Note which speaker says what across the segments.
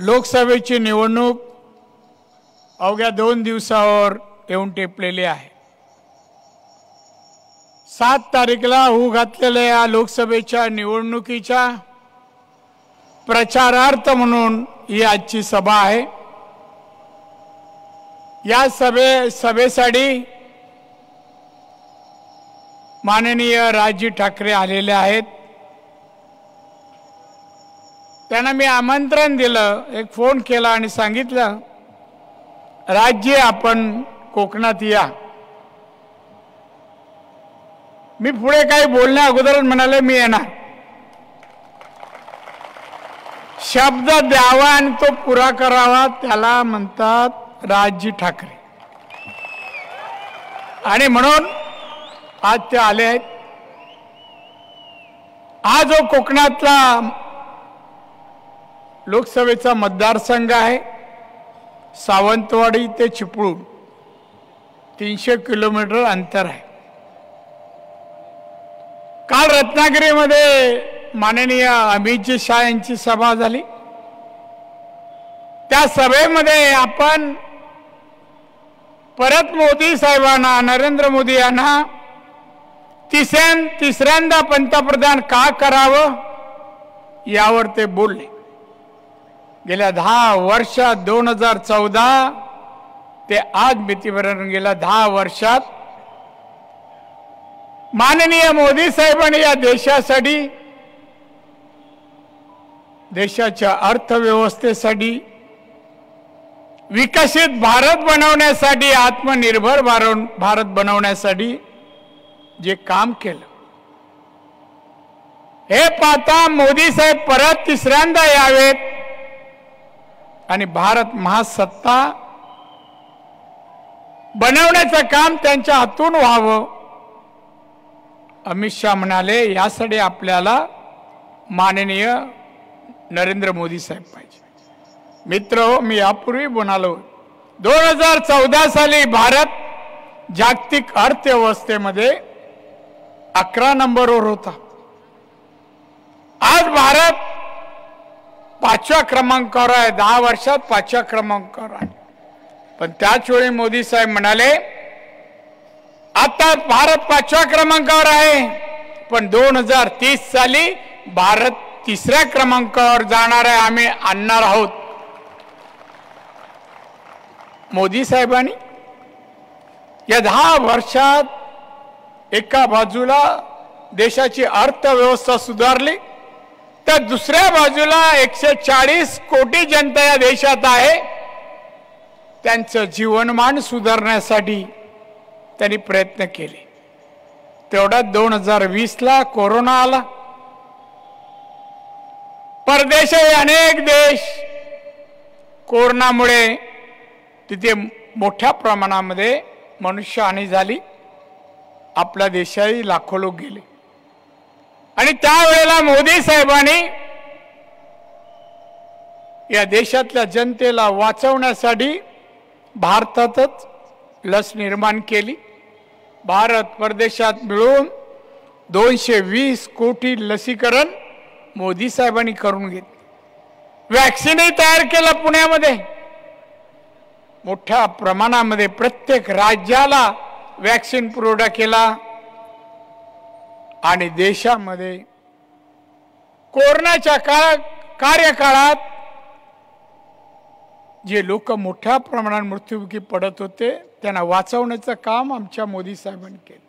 Speaker 1: लोकसभेची निवडणूक अवघ्या 2 दिवसावर येऊन टेपलेली आहे। 7 तारीखला होऊ घातलेल्या या लोकसभेच्या निवडणुकीच्या प्रचारार्थ म्हणून ही आजची सभा आहे। या सभेसाठी माननीय राज ठाकरे आलेले आहेत। त्यांना मी आमंत्रण दिलं, एक फोन केला आणि सांगितलं, राज्य आपण कोकणात या। मी पुढे काही बोलण्या अगोदर म्हणाले मी येणार। शब्द द्यावा आणि तो पुरा करावा, त्याला म्हणतात राज ठाकरे। आणि म्हणून आज ते आले आहेत। हा जो कोकणातला लोकसभेचा मतदारसंघ आहे, सावंतवाडी ते चिपळूण 300 किलोमीटर अंतर आहे। काल रत्नागिरीमध्ये माननीय अमित शाह यांची सभा झाली। त्या सभेमध्ये आपण परत मोदी साहेबांना, नरेंद्र मोदी यांना तिसऱ्यांदा पंतप्रधान का करावं यावर ते बोलले। गेल्या 10 वर्षात 2014 ते आज मितीपर्यंत गेल्या 10 वर्षात माननीय मोदी साहेबांनी या देशासाठी, देशाच्या अर्थव्यवस्थेसाठी, विकसित भारत बनवण्यासाठी, आत्मनिर्भर भारत बनवण्यासाठी जे काम केलं, हे पाहता मोदी साहेब परत तिसऱ्यांदा यावेत आणि भारत महासत्ता बनवण्याचं काम त्यांच्या हातून व्हावं। अमित शाह म्हणाले, यासाठी आपल्याला माननीय नरेंद्र मोदी साहेब पाहिजे। मित्र, मी यापूर्वी म्हणालो, 2014 साली भारत जागतिक अर्थव्यवस्थेमध्ये 11 नंबरवर होता। आज भारत 5व्या क्रमांकावर आहे। 10 वर्षात 5व्या क्रमांकावर आहे। पण त्याच वेळी मोदी साहेब म्हणाले, आता भारत 5व्या क्रमांकावर आहे, पण 2030 साली भारत 3ऱ्या क्रमांकावर जाणार आहे, आम्ही आणणार आहोत। मोदी साहेबांनी या 10 वर्षात एका बाजूला देशाची अर्थव्यवस्था सुधारली, तर दुसऱ्या बाजूला 140 कोटी जनता या देशात आहे, त्यांचं जीवनमान सुधारण्यासाठी त्यांनी प्रयत्न केले। तेवढ्यात 2020 ला कोरोना आला। परदेशी अनेक देश कोरोनामुळे तिथे मोठ्या प्रमाणामध्ये मनुष्यहानी झाली। आपल्या देशातही लाखो लोक गेले आणि त्यावेळेला मोदी साहेबांनी या देशातल्या जनतेला वाचवण्यासाठी भारतातच लस निर्माण केली। भारत परदेशात मिळून 220 कोटी लसीकरण मोदी साहेबांनी करून घेतले। वॅक्सिनही तयार केलं पुण्यामध्ये मोठ्या प्रमाणामध्ये। प्रत्येक राज्याला वॅक्सिन पुरवठा केला आणि देशामध्ये कोरोनाच्या कार्यकाळात जे लोक मोठ्या प्रमाणात मृत्युमुखी पडत होते, त्यांना वाचवण्याचं काम आमच्या मोदी साहेबांनी केलं।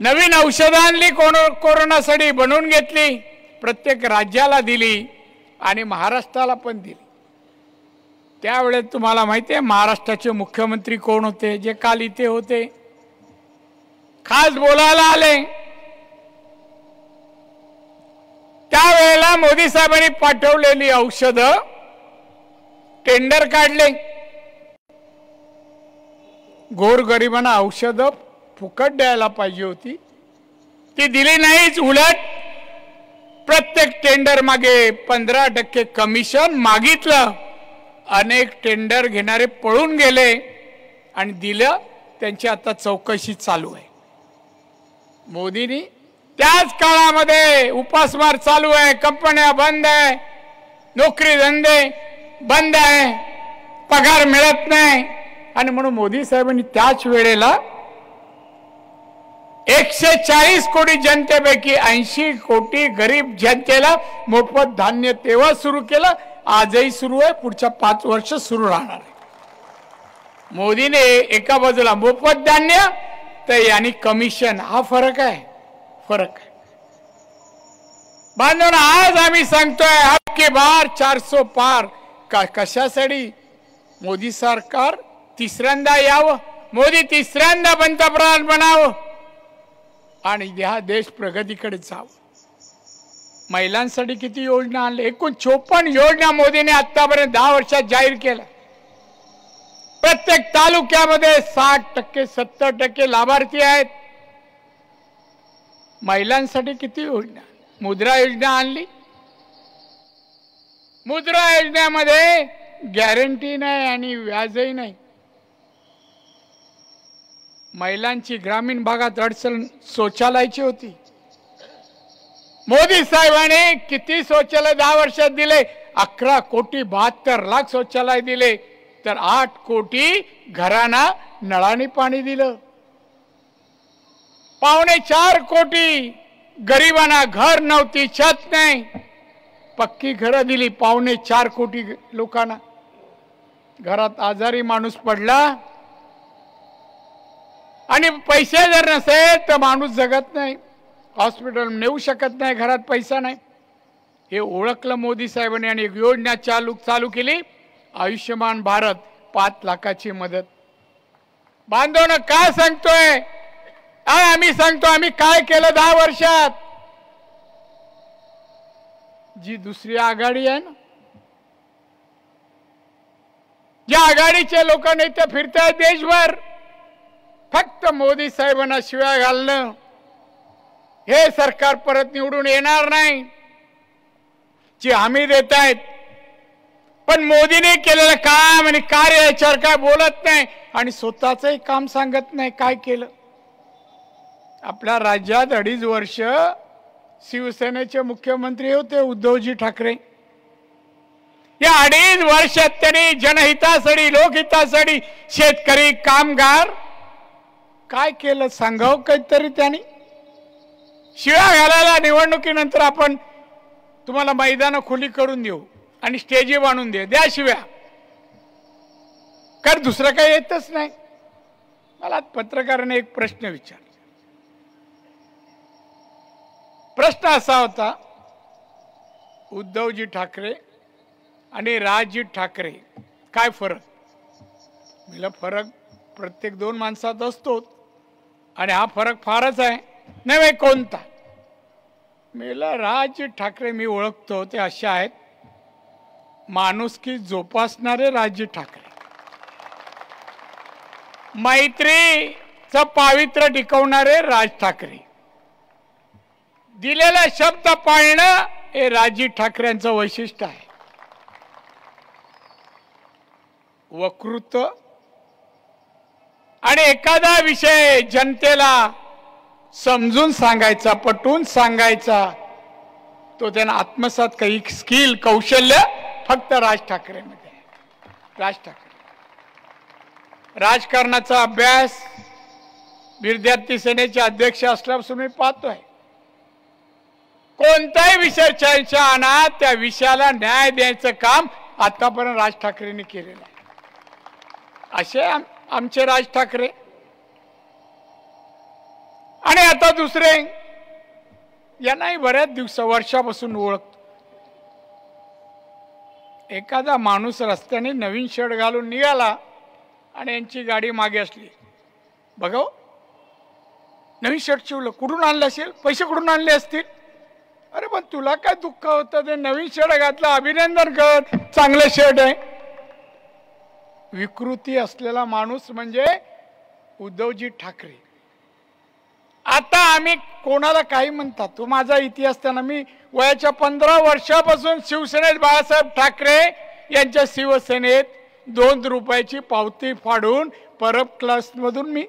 Speaker 1: नवीन औषधं आणली, कोरोनासाठी बनवून घेतली, प्रत्येक राज्याला दिली आणि महाराष्ट्राला पण दिली। त्यावेळेस तुम्हाला माहिती आहे महाराष्ट्राचे मुख्यमंत्री कोण होते, जे काल इथे होते, खास बोलायला आले। त्यावेळेला मोदी साहेबांनी पाठवलेली औषधं टेंडर काढले। गोरगरिबांना औषधं फुकट द्यायला पाहिजे होती, ती दिली नाहीच। उलट प्रत्येक टेंडर मागे 15% कमिशन मागितलं। अनेक टेंडर घेणारे पळून गेले आणि दिलं, त्यांची आता चौकशी चालू आहे। मोदींनी त्याच काळामध्ये उपासमार चालू आहे, कंपन्या बंद आहे, नोकरी धंदे बंद आहे, पगार मिळत नाही, आणि म्हणून मोदी साहेबांनी त्याच वेळेला 140 कोटी जनतेपैकी 80 कोटी गरीब जनतेला मोफत धान्य तेव्हा सुरू केलं, आजही सुरू आहे, पुढच्या 5 वर्ष सुरू राहणार आहे. मोदीने एका बाजूला मोफत धान्य तर यांनी कमिशन, हा फरक आहे, फरक आहे. बांधून आज आम्ही सांगतोय अब की बार 400 पार. कशासाठी? मोदी सरकार तिसऱ्यांदा यावं, मोदी तिसऱ्यांदा पंतप्रधान बनावं आणि हा देश प्रगतीकडे जावं. महिलांसाठी किती योजना आणल्या? एकूण 54 योजना मोदीने आतापर्यंत 10 वर्षात जाहीर केल्या. प्रत्येक तालुक्यामध्ये 60% 70% लाभार्थी आहेत. महिलांसाठी किती योजना? मुद्रा योजना आणली. मुद्रा योजनेमध्ये गॅरंटी नाही आणि व्याजही नाही. महिलांची ग्रामीण भागात अडचण शौचालयाची होती. मोदी साहेबांनी किती शौचालय 10 वर्षात दिले? 11 कोटी 72 लाख शौचालय दिले, तर 8 कोटी घरांना नळाने पाणी दिलं. 4.25 कोटी गरिबांना घर नव्हती, छत नाही, पक्की घरं दिली 4.25 कोटी लोकांना. घरात आजारी माणूस पडला आणि पैसे जर नसेल तर माणूस जगत नाही, हॉस्पिटल नेऊ शकत नाही, घरात पैसा नाही. हे ओळखलं मोदी साहेबांनी आणि एक योजना चालू केली, आयुष्यमान भारत, 5 लाखाची मदत. बांधवनं काय सांगतोय? आम्ही सांगतो आम्ही काय केलं 10 वर्षात. जी दुसरी आघाडी आहे ना, ज्या आघाडीचे लोक नाही ते फिरतायत देशभर, फक्त मोदी साहेबांना शिव्या घालणं, हे सरकार परत निवडून येणार नाही ची हमी देत आहेत. पण मोदीने केलेलं काम आणि कार्य याच्यावर काय बोलत नाही आणि स्वतःचंही काम सांगत नाही. काय केलं? आपल्या राज्यात 2.5 वर्ष शिवसेनेचे मुख्यमंत्री होते उद्धवजी ठाकरे. या 2.5 वर्षात त्यांनी जनहितासाठी, लोकहितासाठी, शेतकरी, कामगार काय केलं सांगावं काहीतरी. त्यांनी शिव्या घालायला निवडणुकीनंतर आपण तुम्हाला मैदानं खुली करून देऊ आणि स्टेजी बांधून द्या शिव्या, कारण दुसरं काही येतच नाही. मला पत्रकाराने एक प्रश्न विचारला. प्रश्न असा होता, उद्धवजी ठाकरे आणि राजजी ठाकरे काय फरक? मला फरक प्रत्येक 2 माणसात असतो आणि हा फरक फारच आहे. नाही कोणता? मला राजजी ठाकरे मी ओळखतो ते असे आहेत, माणुसकी जोपासणारे राजजी ठाकरे, मैत्रीचं पावित्र्य टिकवणारे राज ठाकरे, दिलेला शब्द पाळणं हे राजजी ठाकरेंचं वैशिष्ट्य आहे. वक्तृत्व आणि एखादा विषय जनतेला समजून सांगायचा, पटवून सांगायचा, तो त्यांना आत्मसात काही स्किल, कौशल्य फक्त राज ठाकरेंमध्ये आहे. राज ठाकरे राजकारणाचा अभ्यास विद्यार्थी सेनेचे अध्यक्ष असल्यापासून मी पाहतोय. कोणताही विषय चर्चा आणा, त्या विषयाला न्याय द्यायचं काम आतापर्यंत राज ठाकरेंनी केलेलं आहे. असे आमचे राज ठाकरे. आणि आता दुसरे, यांनाही बऱ्याच वर्षापासून ओळखतो. एखादा माणूस रस्त्याने नवीन शर्ट घालून निघाला आणि यांची गाडी मागे असली, बघा नवीन शर्ट शिवलं, कुठून आणलं असेल, पैसे कुठून आणले असतील. अरे पण तुला काय दुःख होतं? ते नवीन शर्ट घातलं, अभिनंदन कर, चांगलं शर्ट आहे. विकृती असलेला माणूस म्हणजे उद्धवजी ठाकरे. आता आम्ही कोणाला काही म्हणतात, तो माझा इतिहास त्यांना, मी वयाच्या 15 वर्षापासून शिवसेनेत बाळासाहेब ठाकरे यांच्या शिवसेनेत 2 रुपयाची पावती फाडून परब क्लासमधून मी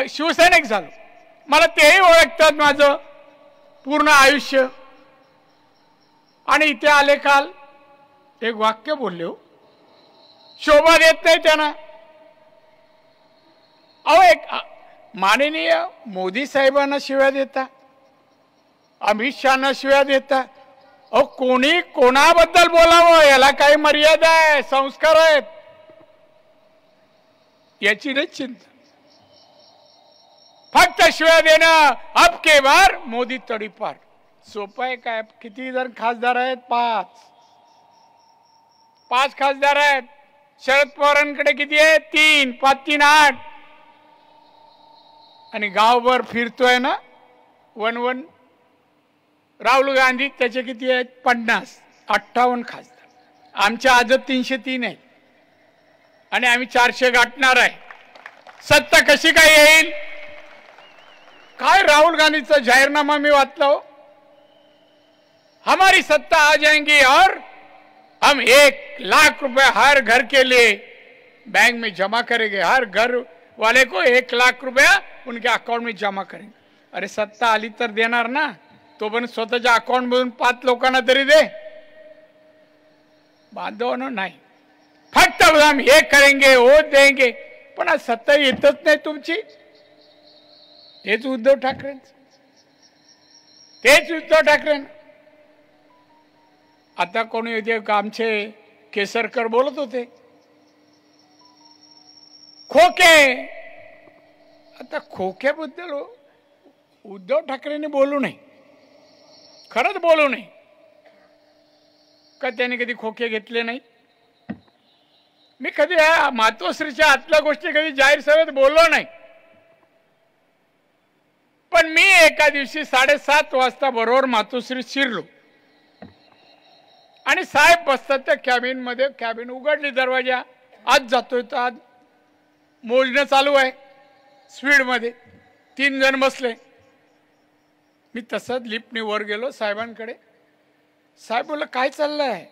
Speaker 1: शिवसैनिक झालो. मला तेही ओळखतात माझं पूर्ण आयुष्य. आणि इथे आले काल एक वाक्य बोलले हो, शोभा देत नाही त्यांना. अहो एक माननीय मोदी साहेबांना शिव्या देता, अमित शहाना शिव्या देता. अहो कोणी कोणाबद्दल बोलावं याला काही मर्यादा आहे, संस्कार आहेत, याची नाही चिंता. फक्त शिव्या देणं अब के बार मोदी तडीपार. सोपं आहे काय? किती जण खासदार आहेत? 5 खासदार आहेत. शरद पवारांकडे किती आहे? 3. 5 3 8. आणि गावभर फिरतोय ना 1 राहुल गांधी, त्याचे किती आहेत? 50. 58 खासदार. आमच्या आजच 303 आहेत आणि आम्ही 400 गाठणार आहे. सत्ता कशी काय येईल? काय राहुल गांधीचा जाहीरनामा मी वाचला हो, हमारी सत्ता आ जाएंगी और हम 1 लाख रुपए हर घर के लिए बैंक में जमा करेंगे. हर घर वाले को 1 लाख रुपया उनके अकाउंट में जमा करेंगे. अरे सत्ता आली तर देणार ना, तो पण स्वतःच्या अकाउंट मधून 5 लोकांना तरी दे. बांधवांनो नाही, फक्त हम हे करेंगे वो देंगे. पण आज सत्ता येतच नाही तुमची. तेच उद्धव ठाकरे, तेच उद्धव ठाकरे. आता कोणी होते आमचे केसरकर बोलत होते खोके. आता खोक्याबद्दल उद्धव ठाकरेंनी बोलू नये, खरंच बोलू नये. का त्याने कधी खोके घेतले नाही? मी कधी मातोश्रीच्या आतल्या गोष्टी कधी जाहीर सभेत बोललो नाही. पण मी एका दिवशी 7:30 वाजता बरोबर मातोश्रीत शिरलो आणि साहेब बसतात त्या कॅबिन मध्ये. कॅबिन उघडली, दरवाजा आज जातोय तर आज मोजणं चालू आहे स्पीड मध्ये. 3 जण बसले. मी तसंच लिफ्टने वर गेलो साहेबांकडे. साहेब बोलले काय चाललंय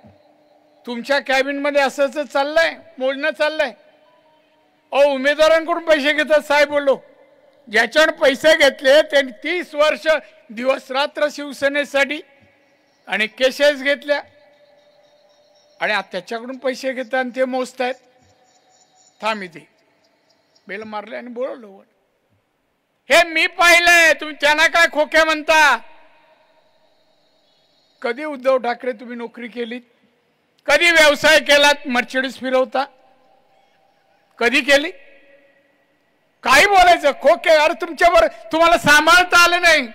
Speaker 1: तुमच्या कॅबिन मध्ये? असंच चाललंय, मोजणं चाललंय. अहो उमेदवारांकडून पैसे घेतात साहेब. बोललो ज्याच्यावर पैसे घेतले त्यांनी 30 वर्ष दिवस रात्र शिवसेनेसाठी आणि केसेस घेतल्या आणि आता त्याच्याकडून पैसे घेतात आणि ते मोजतायत. थांब इथे बेल मारले आणि बोलवलं. हे मी पाहिलंय, तुम्ही त्यांना काय खोक्या म्हणता? कधी उद्धव ठाकरे तुम्ही नोकरी केली? कधी व्यवसाय केलात? मर्सिडीज फिरवता कधी केली? काही बोलायचं खोके. अरे तुमच्यावर तुम्हाला सांभाळता आलं नाही.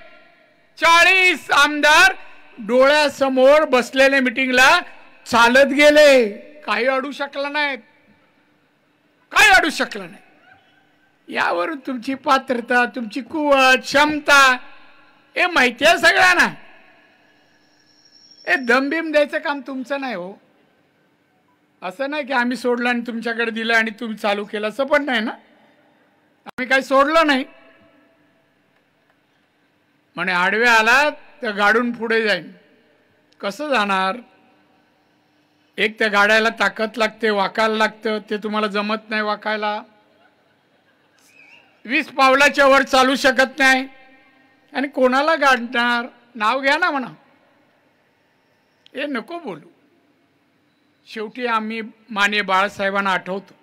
Speaker 1: 40 आमदार डोळ्यासमोर बसलेल्या मीटिंगला चालत गेले, काही अडू शकला नाहीत, काही अडू शकला नाही. यावरून तुमची पात्रता, तुमची कुवत, क्षमता हे माहिती आहे सगळ्यांना. हे दमबिम द्यायचं काम तुमचं नाही हो. असं नाही की आम्ही सोडलं आणि तुमच्याकडे दिलं आणि तुम्ही चालू केलं, असं पण नाही ना. आम्ही काही सोडलं नाही. म्हणे आडवे आला तर गाडून पुढे जाईन. कसं जाणार? एक त्या गाड्याला ताकद लागते, वाकायला लागतं, ते तुम्हाला जमत नाही वाकायला. 20 पावलाच्या वर चालू शकत नाही आणि कोणाला गाडणार? नाव घ्या ना म्हणा. हे नको बोलू. शेवटी आम्ही माननीय बाळासाहेबांना आठवतो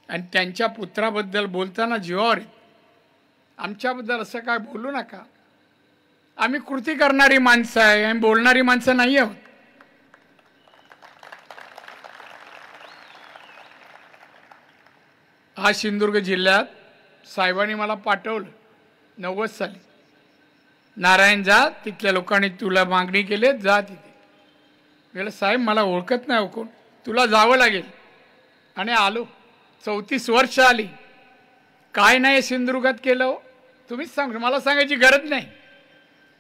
Speaker 1: आणि त्यांच्या पुत्राबद्दल बोलताना जीवावर येत. आमच्याबद्दल असं काय बोलू नका. आम्ही कृती करणारी माणसं आहे, आम्ही बोलणारी माणसं नाही आहोत. हा सिंधुदुर्ग जिल्ह्यात साहेबांनी मला पाठवलं 90 साली. नारायण जा, तिथल्या लोकांनी तुला मागणी केली, जा तिथे. गेलं साहेब मला ओळखत नाही कोण, तुला जावं लागेल. आणि आलो. 34 वर्ष आली. काय नाही सिंधुदुर्गात केलं हो तुम्हीच सांग. मला सांगायची गरज नाही.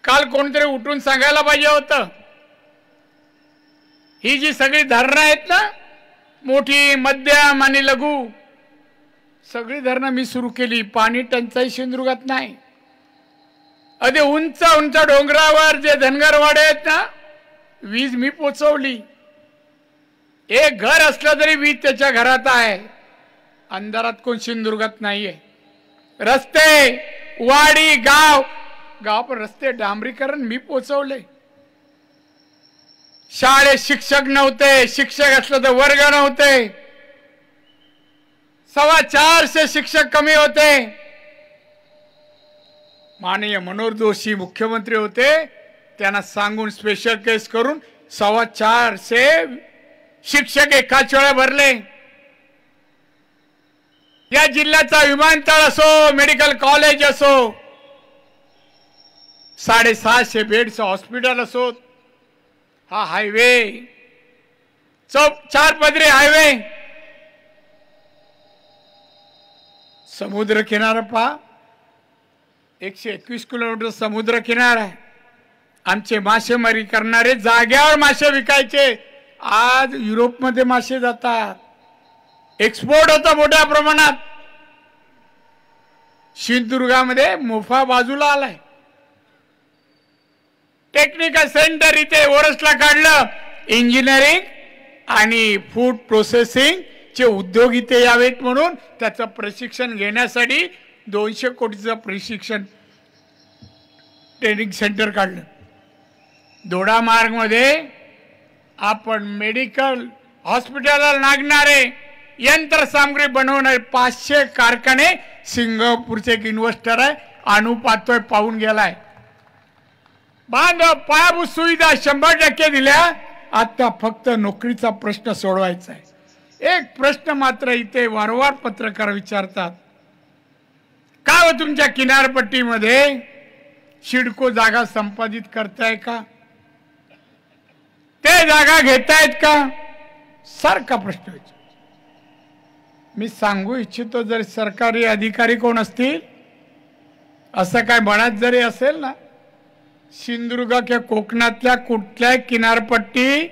Speaker 1: काल कोणतरी उठून सांगायला पाहिजे होतं. ही जी सगळी धरणं आहेत ना, मोठी, मध्यम आणि लघु, सगळी धरणं मी सुरू केली. पाणी टंचाई सिंधुदुर्गात नाही. अगदी उंच उंच डोंगरावर जे धनगरवाडे आहेत ना, वीज मी पोचवली. एक घर असलं तरी वीज त्याच्या घरात आहे. अंधारात कोण सिंधुदुर्गात नाहीये. रस्ते, वाडी, गाव पण रस्ते डांबरीकरण मी पोचवले. शाळेत शिक्षक नव्हते, शिक्षक असलं तर वर्ग नव्हते, 425 शिक्षक कमी होते। माननीय मनोहर जोशी मुख्यमंत्री होते, त्यांना सांगून स्पेशल केस करून 425 शिक्षक एकाच वेळा भरले। या जिल्ह्याचा विमानतळ असो, मेडिकल कॉलेज असो, 750 बेडचं हॉस्पिटल असो, हा हायवे 4 पदरी हायवे, समुद्र किनारा पहा, 121 किलोमीटर समुद्र किनारा आहे। आमचे मासेमारी करणारे जाग्यावर मासे विकायचे, आज युरोपमध्ये मासे जातात, एक्सपोर्ट होता मोठ्या प्रमाणात। सिंधुदुर्गामध्ये मोफा बाजूला आलाय, टेक्निकल सेंटर इथे ओरसला काढलं, इंजिनिअरिंग आणि फूड प्रोसेसिंग चे उद्योग इथे यावेत म्हणून त्याचं प्रशिक्षण घेण्यासाठी 200 कोटीचं प्रशिक्षण ट्रेनिंग सेंटर काढलं। दोडा मार्ग मध्ये आपण मेडिकल हॉस्पिटलला लागणारे यंत्रसामग्री बनवणारे 500 कारखाने, सिंगापूरचे एक इन्व्हेस्टर आहे पाहतोय, पाहून गेलाय। बांधव पायाभूत सुविधा 100% दिल्या, आता फक्त नोकरीचा प्रश्न सोडवायचा आहे। एक प्रश्न मात्र इथे वारंवार पत्रकार विचारतात, का हो तुमच्या किनारपट्टीमध्ये सिडको जागा संपादित करताय का, ते जागा घेतायत का, सारखा प्रश्न विचार। मी सांगू इच्छितो, जर सरकारी अधिकारी कोण असतील, असं काय मनात जरी असेल ना, सिंधुदुर्ग किंवा कोकणातल्या कुठल्याही किनारपट्टी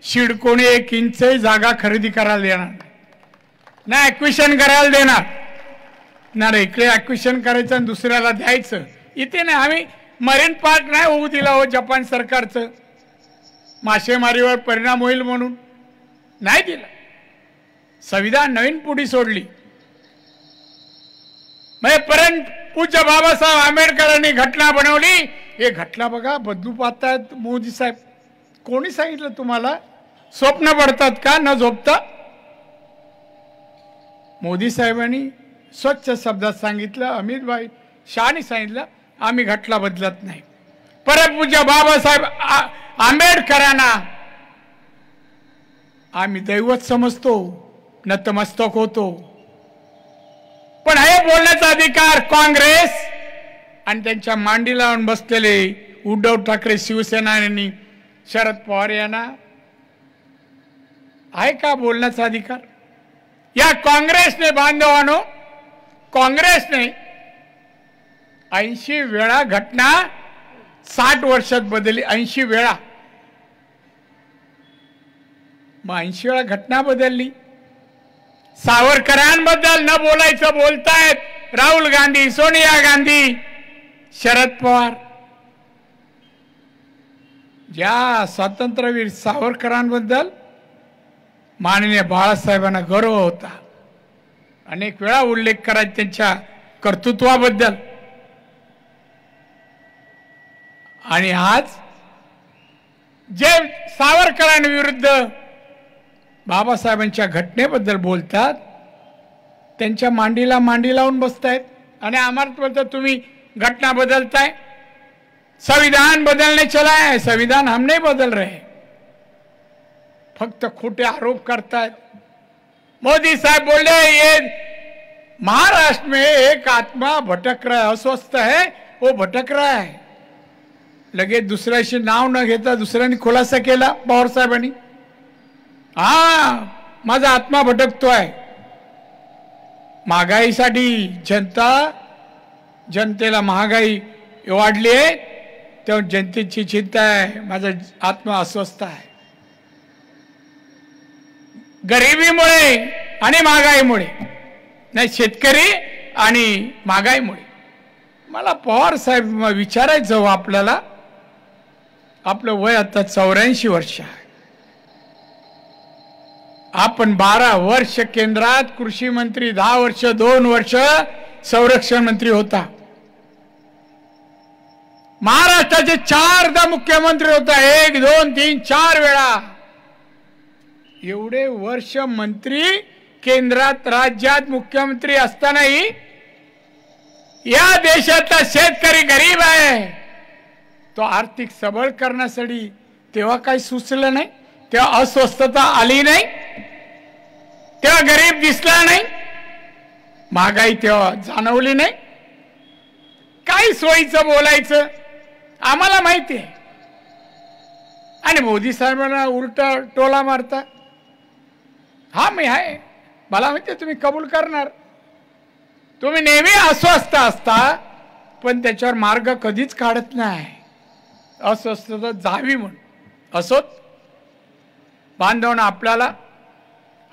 Speaker 1: सिडकोने 1 इंच जागा खरेदी करायला देणार नाही, ॲक्विशन करायला देणार नाही। इकडे ॲक्विशन करायचं आणि दुसऱ्याला द्यायचं, इथे नाही। आम्ही मरीन पार्क नाही होऊ दिला हो, जपान सरकारचं, मासेमारीवर परिणाम होईल म्हणून नाही दिला। संविधान नवीन पुढी सोडली, परंतु पूज्य बाबासाहेब आंबेडकरांनी घटना बनवली। हे घटना बघा बदलू पाहतायत मोदी साहेब, कोणी सांगितलं तुम्हाला? स्वप्न पडतात का न झोपता? मोदी साहेबांनी स्वच्छ शब्दात सांगितलं, अमित भाई शहानी सांगितलं, आम्ही घटना बदलत नाही। परमपूज्य बाबासाहेब आंबेडकरांना आम्ही दैवत समजतो, नतमस्तक होतो, पण हे बोलण्याचा अधिकार काँग्रेस आणि त्यांच्या मांडी लावून बसलेले उद्धव ठाकरे शिवसेना यांनी, शरद पवार यांना आहे का बोलण्याचा अधिकार? या काँग्रेसने बांधवानो, काँग्रेसने 80 वेळा घटना 60 वर्षात बदलली, 80 वेळा, मग 80 वेळा घटना बदलली। सावरकरांबद्दल न बोलायचं बोलतायत राहुल गांधी, सोनिया गांधी, शरद पवार। ज्या स्वातंत्र्यवीर सावरकरांबद्दल माननीय बाळासाहेबांना गर्व होता, अनेक वेळा उल्लेख करायचा त्यांच्या कर्तृत्वाबद्दल, आणि आज जे सावरकरांविरुद्ध बाबासाहेबांच्या घटनेबद्दल बोलतात, त्यांच्या मांडीला मांडी लावून बसतायत आणि आम्हाला बोलतात तुम्ही घटना बदलताय, संविधान बदलने चला है, संविधान हम नहीं बदल रहे, फक्त खोटे आरोप करतायत। मोदी साहब बोले ये महाराष्ट्र में एक आत्मा भटक रहा है, अस्वस्थ है, वो भटक रहा है। लगे दुसऱ्याशी नाव न घेता दुसऱ्यांनी खुलासा केला पवार साहेबांनी, हा माझा आत्मा भटकतोय। महागाईसाठी जनतेला महागाई वाढली आहे, तेव्हा जनतेची चिंता आहे, माझा आत्मा अस्वस्थ आहे। गरिबीमुळे आणि महागाईमुळे नाही, शेतकरी आणि महागाईमुळे। मला पवार साहेब विचारायचं हो आपल्याला, आपलं वय आता 84 वर्ष आहे, आपण 12 वर्ष केंद्रात कृषी मंत्री, 10 वर्ष 2 वर्ष संरक्षण मंत्री होता। महाराष्ट्राचे 4दा मुख्यमंत्री होता, 1 2 3 4 वेळा. एवढे वर्ष मंत्री, केंद्रात राज्यात मुख्यमंत्री असतानाही या देशातला शेतकरी गरीब आहे, तो आर्थिक सबळ करण्यासाठी तेव्हा काही सुचलं नाही, तेव्हा अस्वस्थता आली नाही, तेव्हा गरीब दिसला नाही, महागाई तेव्हा जाणवली नाही. काही सोयीचं बोलायचं आम्हाला माहिती आहे, आणि मोदी साहेबांना उलटा टोला मारता. हा मी आहे, मला माहिती आहे तुम्ही कबूल करणार. तुम्ही नेहमी अस्वस्थ असता, पण त्याच्यावर मार्ग कधीच काढत नाही. अस्वस्थता जावी म्हणून. असोत बांधवना, आपल्याला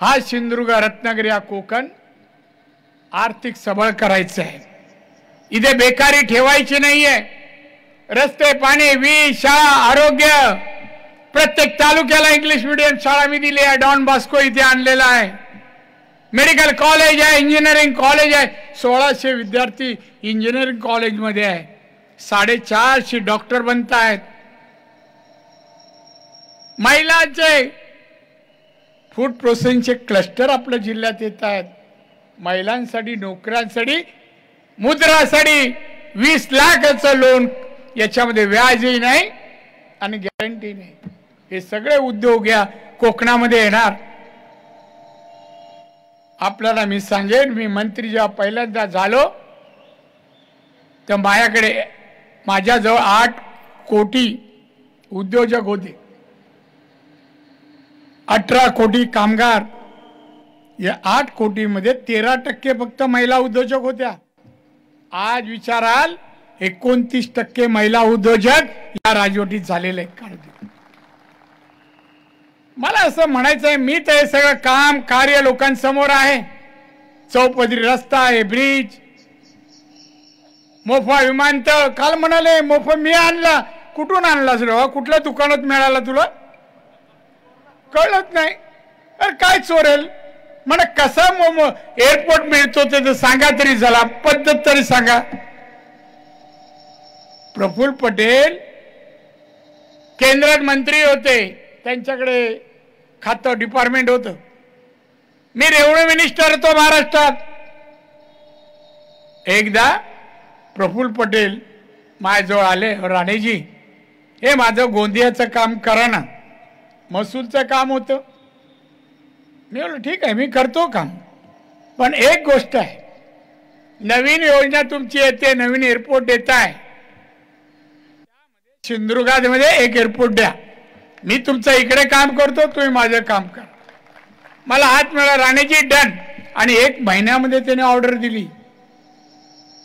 Speaker 1: हा सिंधुदुर्ग, रत्नागिरी, हा कोकण आर्थिक सबळ करायचं आहे. इथे बेकारी ठेवायची नाहीये. रस्ते, पाणी, वीज, शाळा, आरोग्य, प्रत्येक तालुक्याला इंग्लिश मीडियम शाळा मी दिली आहे. डॉन बॉस्को इथे आणलेला आहे. मेडिकल कॉलेज आहे, इंजिनिअरिंग कॉलेज आहे. 1600 विद्यार्थी इंजिनिअरिंग कॉलेजमध्ये आहे. 450 डॉक्टर बनत आहेत. महिलांचे फूड प्रोसेसिंगचे क्लस्टर आपल्या जिल्ह्यात येत आहेत. महिलांसाठी, नोकऱ्यांसाठी, मुद्रासाठी 20 लाखाचं लोन, याच्यामध्ये व्याजही नाही आणि गॅरंटी नाही. हे सगळे उद्योग या कोकणामध्ये येणार. आपल्याला मी सांगेन, मी मंत्री जेव्हा पहिल्यांदा झालो तेव्हा माझ्याजवळ 8 कोटी उद्योजक होते, 18 कोटी कामगार. या 8 कोटीमध्ये 13% फक्त महिला उद्योजक होत्या. आज विचाराल 29% महिला उद्योजक या राजवटीत झालेले आहेत. मला असं म्हणायचं आहे, मी तर हे सगळं काम कार्य लोकांसमोर आहे. चौपदरी रस्ता आहे, ब्रिज, मोफा विमानतळ. काल म्हणाले मोफा मी आणला. कुठून आणलास रे? कुठल्या दुकानात मिळाला तुला? कळत नाही. अरे काय चोरेल म्हणा. कसा एअरपोर्ट मिळतो ते तर सांगा तरी झाला, पद्धत तरी सांगा. प्रफुल्ल पटेल केंद्रात मंत्री होते, त्यांच्याकडे खातं डिपार्टमेंट होतं. मी रेव्हेन्यू मिनिस्टर होतो महाराष्ट्रात. एकदा प्रफुल्ल पटेल माझ्याजवळ आले, राणेजी हे माझं गोंदियाचं काम करा ना. महसूलचं काम होतं. मी बोललो ठीक आहे, मी करतो काम, पण एक गोष्ट आहे, नवीन योजना तुमची येते, नवीन एअरपोर्ट येत आहे, सिंधुदुर्गामध्ये एक एअरपोर्ट द्या. मी तुमचं इकडे काम करतो, तुम्ही माझं काम करा. मला हात मिळाला, राणेजी डन. आणि 1 महिन्यामध्ये त्याने ऑर्डर दिली.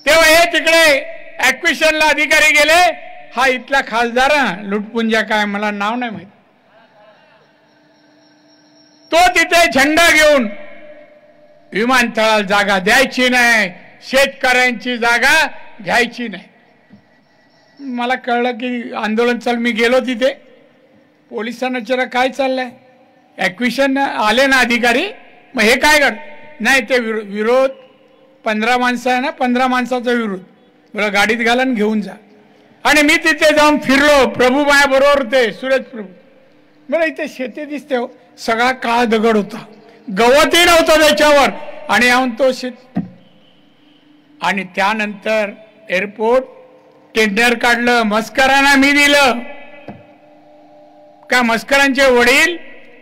Speaker 1: तेव्हा हे तिकडे ॲक्विशनला अधिकारी गेले. हा इथला खासदार लुटपुंजा काय मला नाव नाही माहित, तो तिथे झेंडा घेऊन विमानतळाला जागा द्यायची नाही, शेतकऱ्यांची जागा घ्यायची नाही. मला कळलं की आंदोलन चाल. मी गेलो तिथे. पोलिसांना विचारलं काय चाललंय? ॲक्विशन आले ना अधिकारी, मग हे काय कर? नाही ते विरोध 15 माणसं आहे ना, 15 माणसाचा विरोध. मला गाडीत घाला आणि घेऊन जा. आणि मी तिथे जाऊन फिरलो. प्रभू माझ्याबरोबर होते, सुरेश प्रभू. मला इथे शेती दिसते हो, सगळा काळा दगड होता, गवतही नव्हतं त्याच्यावर. आणि येऊन तो शेत. आणि त्यानंतर एअरपोर्ट टेंडर काढलं, मस्करांना मी दिलं. का मस्करांचे वडील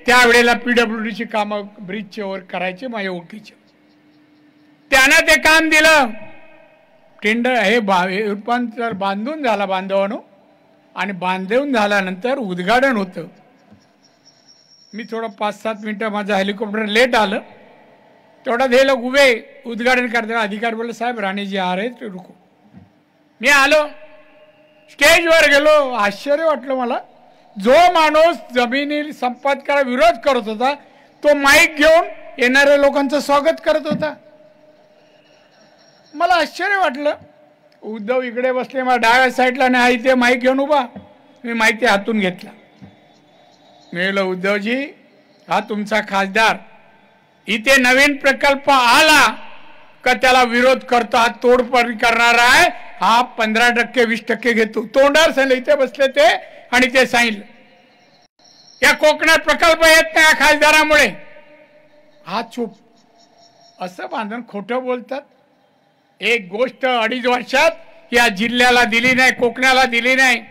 Speaker 1: त्यावेळेला PWDची कामं ब्रिजचे वर करायचे, माझ्या ओळखीचे. त्यांना ते काम दिलं. टेंडर हे रूपांतर बांधून झाला बांधवानो. आणि बांधून झाल्यानंतर उद्घाटन होतं. मी थोडं 5-7 मिनिटं, माझं हेलिकॉप्टर लेट आलं. तेवढा हे लोक उभे उद्घाटन करताना अधिकारी बोलले साहेब राणेजी आ रहे ते रुको. मी आलो, स्टेजवर गेलो. आश्चर्य वाटलं मला. जो माणूस जमिनी संपादकाला विरोध करत होता, तो माईक घेऊन येणाऱ्या लोकांचं स्वागत करत होता. मला आश्चर्य वाटलं. उद्धव इकडे बसले मला डाव्या साईडला, आणि हा इथे माईक घेऊन उभा. मी माहिती हातून घेतला. मी म्हणलं उद्धवजी, हा तुमचा खासदार इथे नवीन प्रकल्प आला का त्याला विरोध करतो, हा तोडफोड करणार आहे, हा 15% 20% घेतो. तोंडावर सांगितलं, इथे बसले ते आणि ते सांगितलं या कोकणात प्रकल्प येत नाही खासदारामुळे. हा चूप असं बांधून खोटं बोलतात. एक गोष्ट 2.5 वर्षात या जिल्ह्याला दिली नाही, कोकणाला दिली नाही.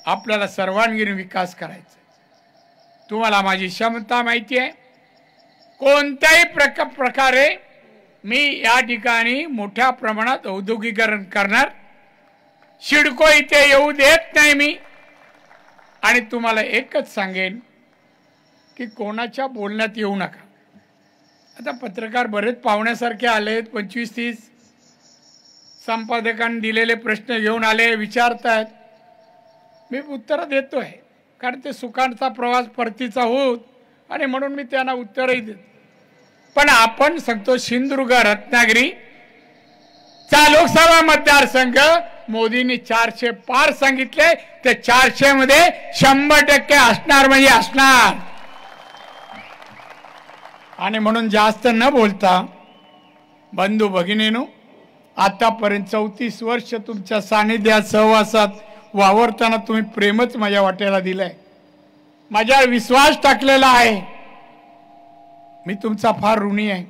Speaker 1: आपल्याला सर्वांगीण विकास करायचा. तुम्हाला माझी क्षमता माहिती आहे. कोणत्याही प्रकारे मी या ठिकाणी मोठ्या प्रमाणात औद्योगिकरण करणार. सिडको इथे येऊ देत नाही मी. आणि तुम्हाला एकच सांगेन की कोणाच्या बोलण्यात येऊ नका. आता पत्रकार बरेच पाहुण्यासारखे आलेत, 25-30 संपादकांनी दिलेले प्रश्न घेऊन आले, विचारतायत. मी उत्तर देतोय कारण ते सुखांचा प्रवास परतीचा होत आणि म्हणून मी त्यांना उत्तरही देतो. पण आपण सांगतो सिंधुदुर्ग रत्नागिरी चा लोकसभा मतदारसंघ मोदींनी 400 पार सांगितले. ते 400 मध्ये 100% असणार म्हणजे असणार. आणि म्हणून जास्त न बोलता बंधू भगिनीनो, आतापर्यंत 34 वर्ष तुमच्या सानिध्यात सहवासात वावरताना तुम्ही प्रेमच माझ्या वाट्याला दिलंय, माझ्यावर विश्वास टाकलेला आहे. मी तुमचा फार ऋणी आहे.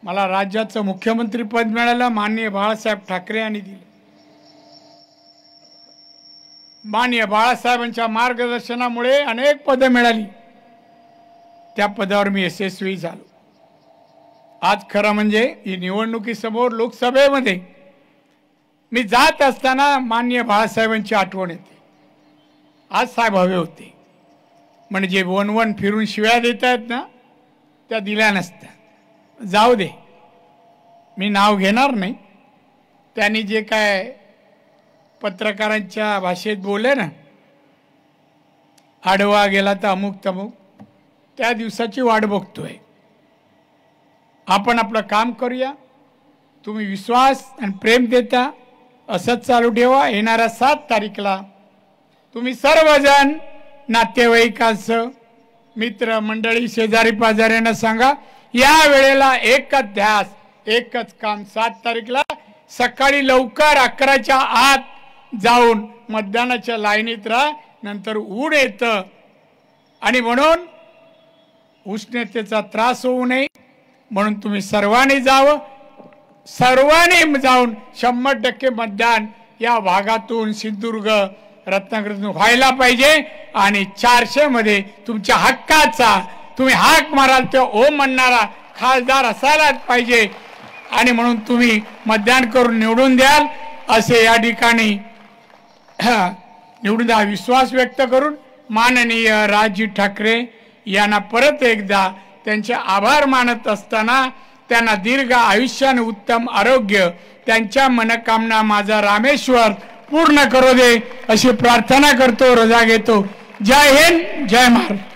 Speaker 1: मला राज्याचं मुख्यमंत्री पद मिळालं माननीय बाळासाहेब ठाकरे यांनी दिलं. माननीय बाळासाहेबांच्या मार्गदर्शनामुळे अनेक पदं मिळाली. त्या पदावर मी यशस्वी झालो. आज खरं म्हणजे ही निवडणुकीसमोर लोकसभेमध्ये मी जात असताना माननीय बाळासाहेबांची आठवण येते. आज साहेब हवे होते म्हणजे वन फिरून शिव्या देत आहेत ना, त्या दिल्या नसत्या. जाऊ दे, मी नाव घेणार नाही. त्यांनी जे काय पत्रकारांच्या भाषेत बोलले ना, आडवा गेला तर अमुक तमुक, त्या दिवसाची वाट बघतोय. आपण आपलं काम करूया. तुम्ही विश्वास आणि प्रेम देता असंच चालू ठेवा. येणाऱ्या 7 तारीखला तुम्ही सर्वजण नातेवाईकांसह मित्र मंडळी शेजारी पाजाऱ्यांना सांगा, या वेळेला एकच ध्यास एकच काम. 7 तारीखला सकाळी लवकर 11च्या आत जाऊन मतदानाच्या लाईनीत राहा, नंतर ऊन येतं. आणि म्हणून उष्णतेचा त्रास होऊ नये म्हणून तुम्ही सर्वांनी जावं. सर्वांनी जाऊन 100% मतदान या भागातून सिंधुदुर्ग रत्नागिरीतून व्हायला पाहिजे. आणि 400 मध्ये तुमच्या हक्काचा तुम्ही हाक माराल ते ओम म्हणणारा खासदार असायलाच पाहिजे. आणि म्हणून तुम्ही मतदान करून निवडून द्याल असे या ठिकाणी निवडून द्या विश्वास व्यक्त करून माननीय राजजी ठाकरे यांना परत एकदा त्यांचे आभार मानत असताना त्यांना दीर्घ आयुष्य आणि उत्तम आरोग्य त्यांच्या मनोकामना माझा रामेश्वर पूर्ण करू दे अशी प्रार्थना करतो, रजा घेतो. जय हिंद, जय महाराष्ट्र.